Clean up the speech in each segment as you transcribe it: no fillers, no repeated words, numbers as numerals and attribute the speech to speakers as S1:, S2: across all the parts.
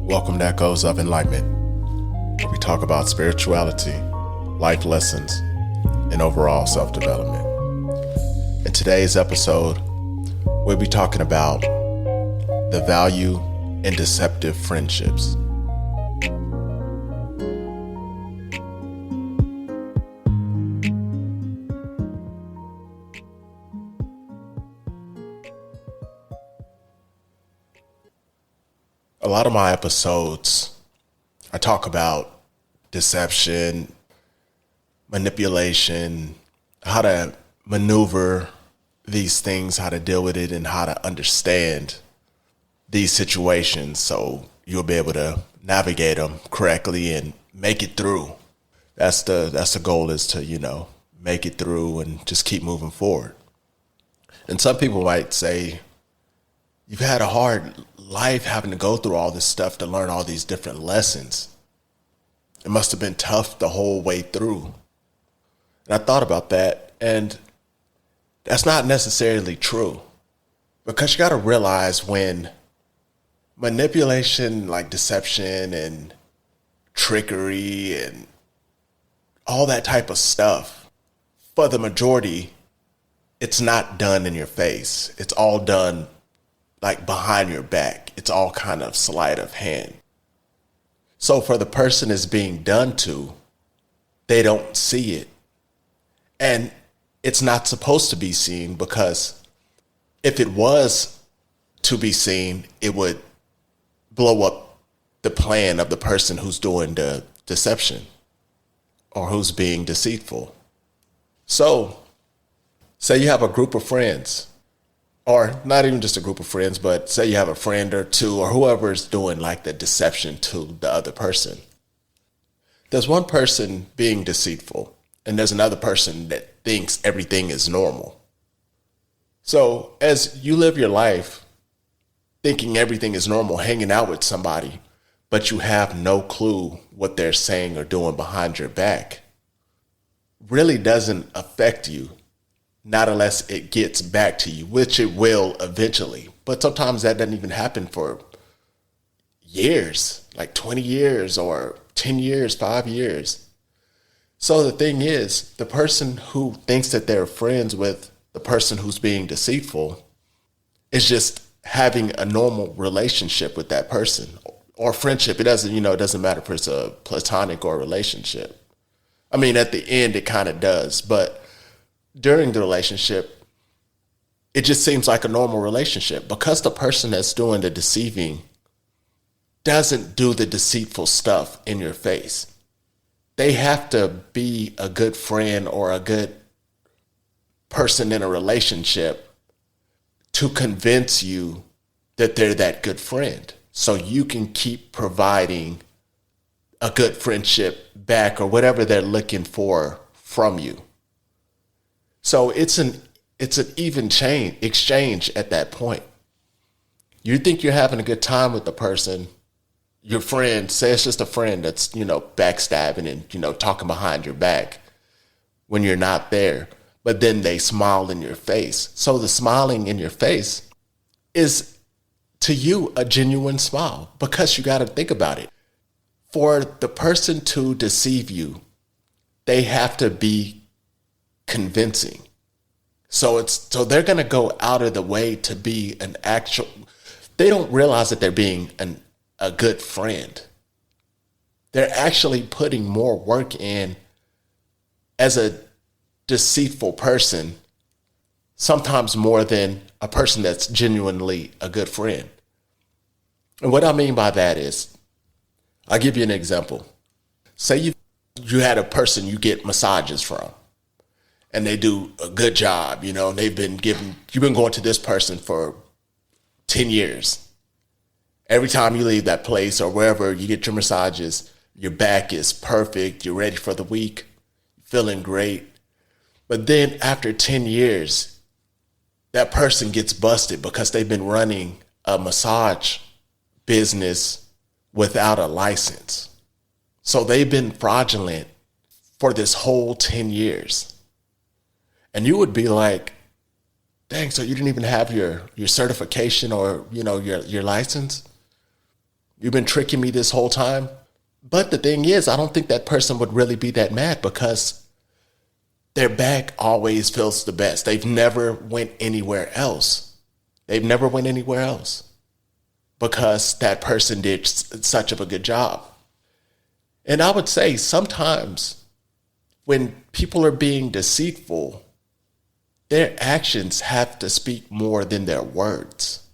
S1: Welcome to Echoes of Enlightenment, where we talk about spirituality, life lessons, and overall self-development. In today's episode, we'll be talking about the value in deceptive friendships. A lot of my episodes, I talk about deception, manipulation, how to maneuver these things, how to deal with it, and how to understand these situations so you'll be able to navigate them correctly and make it through. That's the goal, is to, make it through and just keep moving forward. And some people might say, you've had a hard life having to go through all this stuff to learn all these different lessons. It must have been tough the whole way through. And I thought about that, and that's not necessarily true. Because you got to realize when manipulation, like deception and trickery and all that type of stuff, for the majority, it's not done in your face. It's all done like behind your back. It's all kind of sleight of hand. So for the person it's being done to, they don't see it. And it's not supposed to be seen, because if it was to be seen, it would blow up the plan of the person who's doing the deception or who's being deceitful. So say you have a group of friends, or not even just a group of friends, but say you have a friend or two or whoever is doing like the deception to the other person. There's one person being deceitful, and there's another person that thinks everything is normal. So as you live your life thinking everything is normal, hanging out with somebody, but you have no clue what they're saying or doing behind your back, really doesn't affect you. Not unless it gets back to you, which it will eventually. But sometimes that doesn't even happen for years, like 20 years or 10 years, 5 years. So the thing is, the person who thinks that they're friends with the person who's being deceitful is just having a normal relationship with that person, or friendship. It doesn't matter if it's a platonic or a relationship. I mean, at the end, it kind of does, but during the relationship, it just seems like a normal relationship, because the person that's doing the deceiving doesn't do the deceitful stuff in your face. They have to be a good friend or a good person in a relationship to convince you that they're that good friend, so you can keep providing a good friendship back or whatever they're looking for from you. So it's an even exchange at that point. You think you're having a good time with the person, your friend, say it's just a friend that's, backstabbing and, talking behind your back when you're not there, but then they smile in your face. So the smiling in your face is, to you, a genuine smile, because you got to think about it. For the person to deceive you, they have to be convincing. So they're going to go out of the way to be they don't realize that they're being a good friend. They're actually putting more work in as a deceitful person, sometimes more than a person that's genuinely a good friend. And what I mean by that is, I'll give you an example. Say you had a person you get massages from, and they do a good job, and you've been going to this person for 10 years. Every time you leave that place or wherever you get your massages, your back is perfect, you're ready for the week, feeling great. But then after 10 years, that person gets busted because they've been running a massage business without a license. So they've been fraudulent for this whole 10 years. And you would be like, dang, so you didn't even have your certification or, your license? You've been tricking me this whole time. But the thing is, I don't think that person would really be that mad because their back always feels the best. They've never went anywhere else. They've never went anywhere else because that person did such of a good job. And I would say sometimes when people are being deceitful, their actions have to speak more than their words.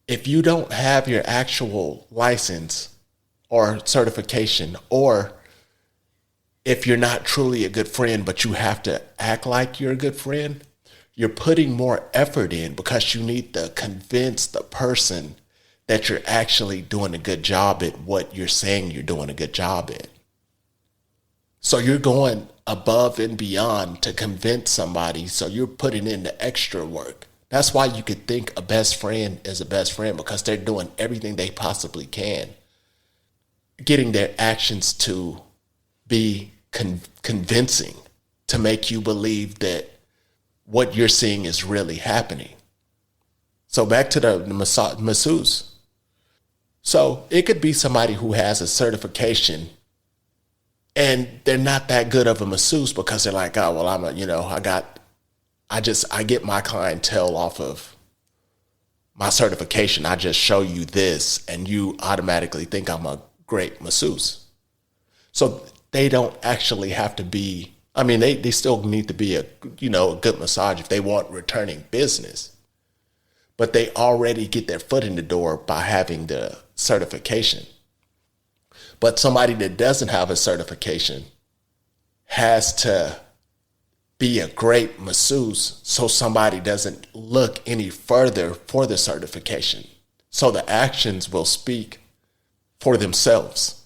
S1: If you don't have your actual license or certification, or if you're not truly a good friend, but you have to act like you're a good friend, you're putting more effort in because you need to convince the person that you're actually doing a good job at what you're saying you're doing a good job at. So you're going above and beyond to convince somebody, so you're putting in the extra work. That's why you could think a best friend is a best friend, because they're doing everything they possibly can, getting their actions to be convincing, to make you believe that what you're seeing is really happening. So back to the masseuse. So it could be somebody who has a certification and they're not that good of a masseuse because they're like, oh, well, I get my clientele off of my certification. I just show you this and you automatically think I'm a great masseuse. So they don't actually have to be, they still need to be a good massage if they want returning business. But they already get their foot in the door by having the certification. But somebody that doesn't have a certification has to be a great masseuse so somebody doesn't look any further for the certification. So the actions will speak for themselves.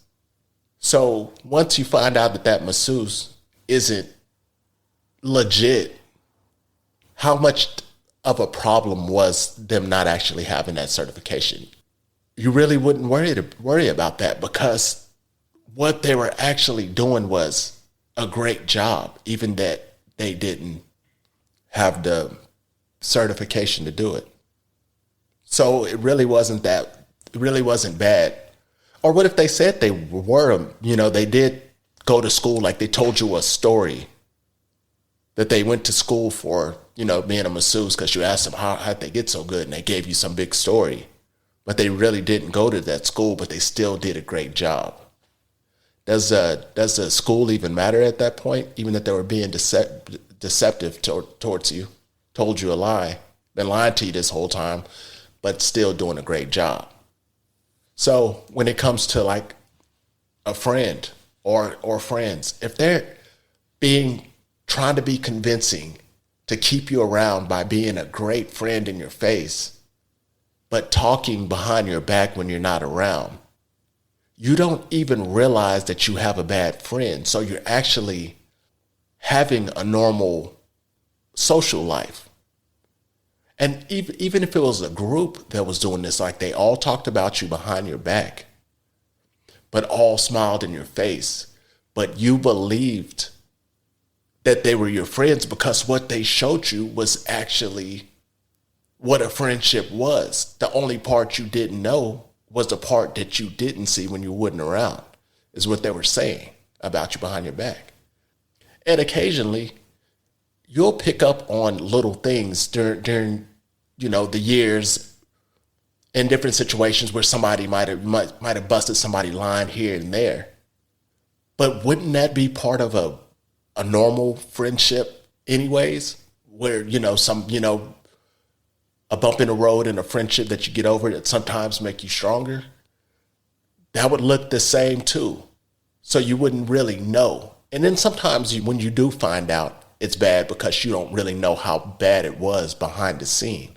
S1: So once you find out that that masseuse isn't legit, how much of a problem was them not actually having that certification? You really wouldn't worry about that, because what they were actually doing was a great job, even that they didn't have the certification to do it. So it really wasn't bad. Or what if they said they were, they did go to school, like they told you a story that they went to school for, being a masseuse, because you asked them how'd they get so good, and they gave you some big story. But they really didn't go to that school, but they still did a great job. Does the school even matter at that point? Even that they were being deceptive towards you, told you a lie, been lying to you this whole time, but still doing a great job. So when it comes to like a friend or friends, if they're trying to be convincing to keep you around by being a great friend in your face, but talking behind your back when you're not around, you don't even realize that you have a bad friend. So you're actually having a normal social life. And even if it was a group that was doing this, like they all talked about you behind your back, but all smiled in your face, but you believed that they were your friends because what they showed you was actually what a friendship was. The only part you didn't know was the part that you didn't see when you wasn't around, is what they were saying about you behind your back. And occasionally, you'll pick up on little things during the years in different situations where somebody might have busted somebody lying here and there. But wouldn't that be part of a normal friendship anyways? Where, a bump in the road in a friendship that you get over that sometimes make you stronger, that would look the same too. So you wouldn't really know. And then sometimes when you do find out, it's bad because you don't really know how bad it was behind the scene.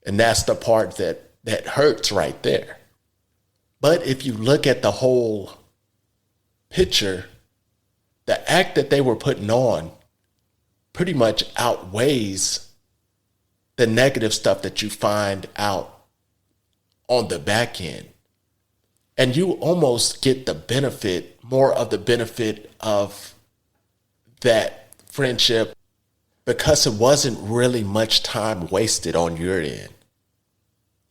S1: And that's the part that hurts right there. But if you look at the whole picture, the act that they were putting on pretty much outweighs the negative stuff that you find out on the back end. And you almost get more of the benefit of that friendship because it wasn't really much time wasted on your end.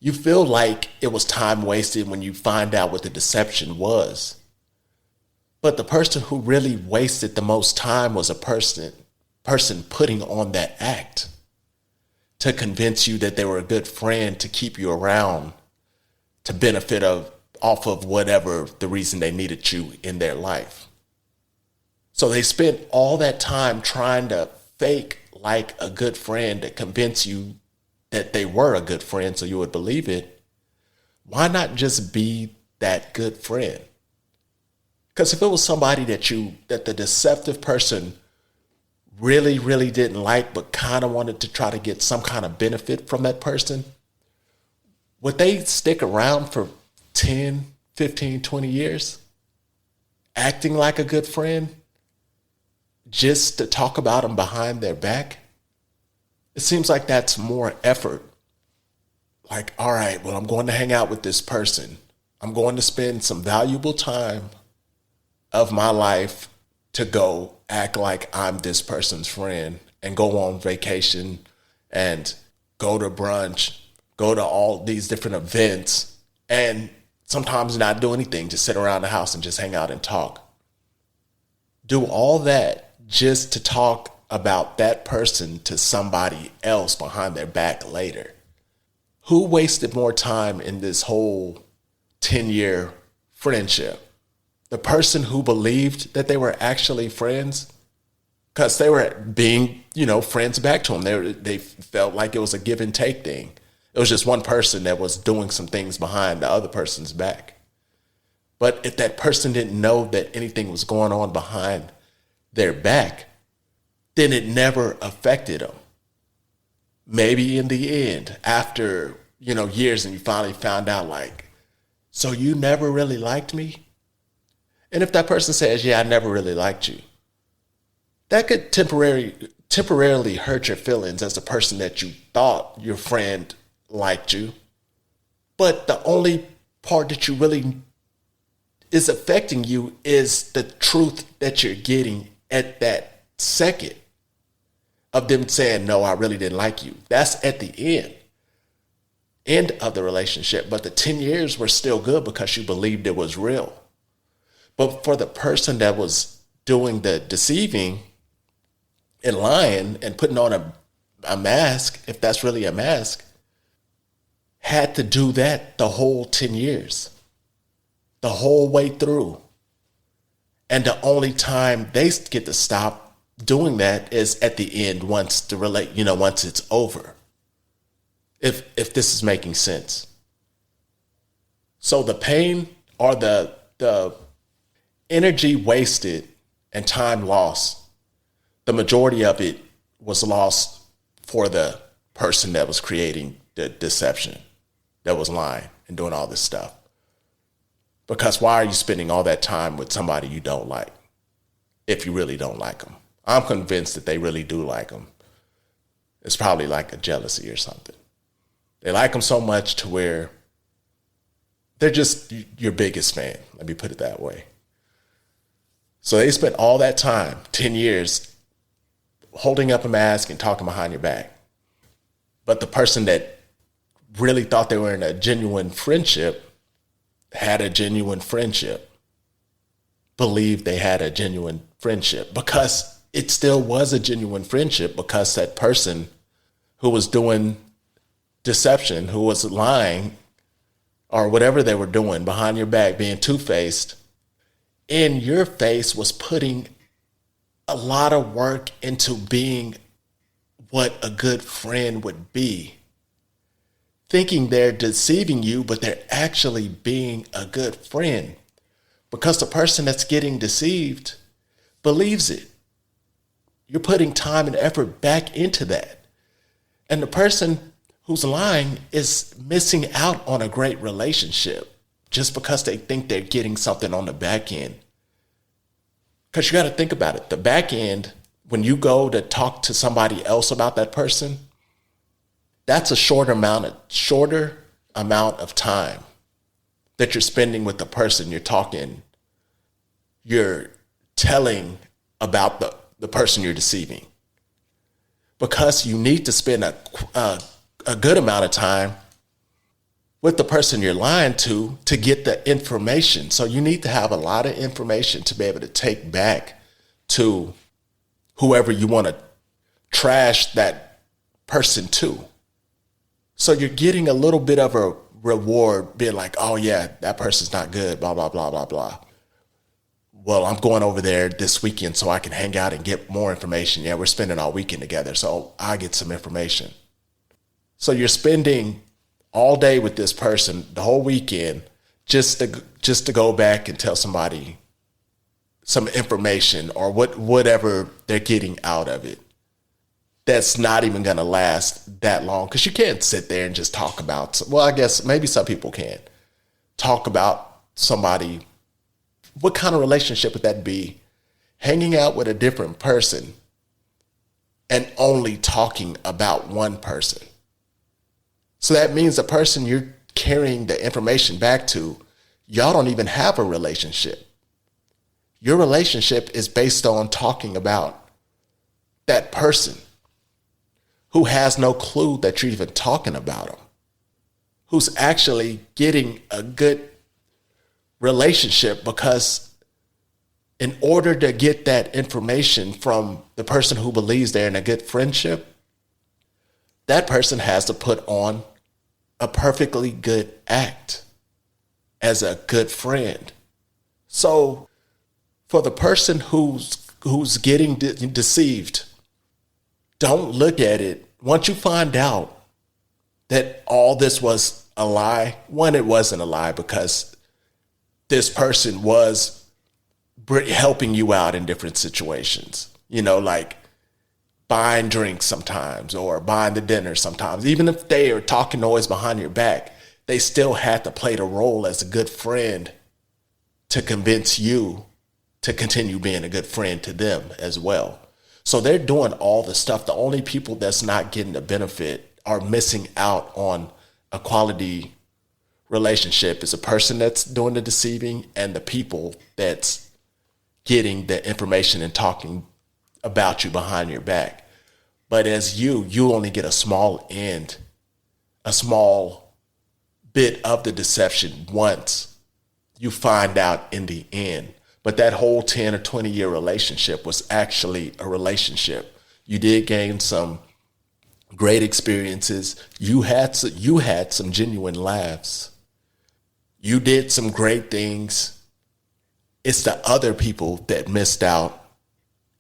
S1: You feel like it was time wasted when you find out what the deception was. But the person who really wasted the most time was a person putting on that act to convince you that they were a good friend to keep you around to benefit off of whatever the reason they needed you in their life. So they spent all that time trying to fake like a good friend to convince you that they were a good friend so you would believe it. Why not just be that good friend? Because if it was somebody that the deceptive person really, really didn't like, but kind of wanted to try to get some kind of benefit from that person, would they stick around for 10, 15, 20 years acting like a good friend just to talk about them behind their back? It seems like that's more effort. Like, all right, well, I'm going to hang out with this person. I'm going to spend some valuable time of my life to go act like I'm this person's friend and go on vacation and go to brunch, go to all these different events, and sometimes not do anything, just sit around the house and just hang out and talk. Do all that just to talk about that person to somebody else behind their back later. Who wasted more time in this whole 10-year friendship? The person who believed that they were actually friends, because they were being, friends back to them. They felt like it was a give and take thing. It was just one person that was doing some things behind the other person's back. But if that person didn't know that anything was going on behind their back, then it never affected them. Maybe in the end, after, years, and you finally found out, like, so you never really liked me? And if that person says, yeah, I never really liked you, that could temporarily hurt your feelings as a person that you thought your friend liked you. But the only part that you really is affecting you is the truth that you're getting at that second of them saying, no, I really didn't like you. That's at the end of the relationship. But the 10 years were still good because you believed it was real. But for the person that was doing the deceiving and lying and putting on a mask, if that's really a mask, had to do that the whole 10 years, the whole way through. And the only time they get to stop doing that is at the end, once it's over. If this is making sense. So the pain or the energy wasted and time lost, the majority of it was lost for the person that was creating the deception, that was lying and doing all this stuff. Because why are you spending all that time with somebody you don't like if you really don't like them? I'm convinced that they really do like them. It's probably like a jealousy or something. They like them so much to where they're just your biggest fan. Let me put it that way. So they spent all that time, 10 years, holding up a mask and talking behind your back. But the person that really thought they were in a genuine friendship had a genuine friendship, believed they had a genuine friendship, because it still was a genuine friendship, because that person who was doing deception, who was lying or whatever they were doing behind your back, being two-faced, in your face was putting a lot of work into being what a good friend would be. Thinking they're deceiving you, but they're actually being a good friend. Because the person that's getting deceived believes it. You're putting time and effort back into that. And the person who's lying is missing out on a great relationship just because they think they're getting something on the back end. Because you got to think about it. The back end, when you go to talk to somebody else about that person, that's a shorter amount of time that you're spending with the person you're telling about the person you're deceiving. Because you need to spend a good amount of time with the person you're lying to get the information. So you need to have a lot of information to be able to take back to whoever you want to trash that person to. So you're getting a little bit of a reward being like, oh yeah, that person's not good, blah, blah, blah, blah, blah. Well, I'm going over there this weekend so I can hang out and get more information. Yeah, we're spending all weekend together, so I get some information. So you're spending all day with this person, the whole weekend, just to go back and tell somebody some information or whatever they're getting out of it. That's not even going to last that long, because you can't sit there and just talk about, well, I guess maybe some people can talk about somebody. What kind of relationship would that be? Hanging out with a different person and only talking about one person. So that means the person you're carrying the information back to, y'all don't even have a relationship. Your relationship is based on talking about that person who has no clue that you're even talking about them, who's actually getting a good relationship, because in order to get that information from the person who believes they're in a good friendship, that person has to put on a perfectly good act as a good friend. So for the person who's getting deceived, don't look at it. Once you find out that all this was a lie, one, it wasn't a lie, because this person was helping you out in different situations, like buying drinks sometimes or buying the dinner sometimes. Even if they are talking noise behind your back, they still had to play the role as a good friend to convince you to continue being a good friend to them as well. So they're doing all the stuff. The only people that's not getting the benefit are missing out on a quality relationship is a person that's doing the deceiving and the people that's getting the information and talking about you behind your back. But as you only get a small bit of the deception once you find out in the end. But that whole 10 or 20 year relationship was actually a relationship. You did gain some great experiences. You had some genuine laughs. You did some great things. It's the other people that missed out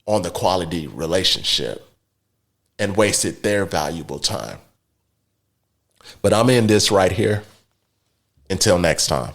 S1: on the quality relationship and wasted their valuable time. But I'm in this right here. Until next time.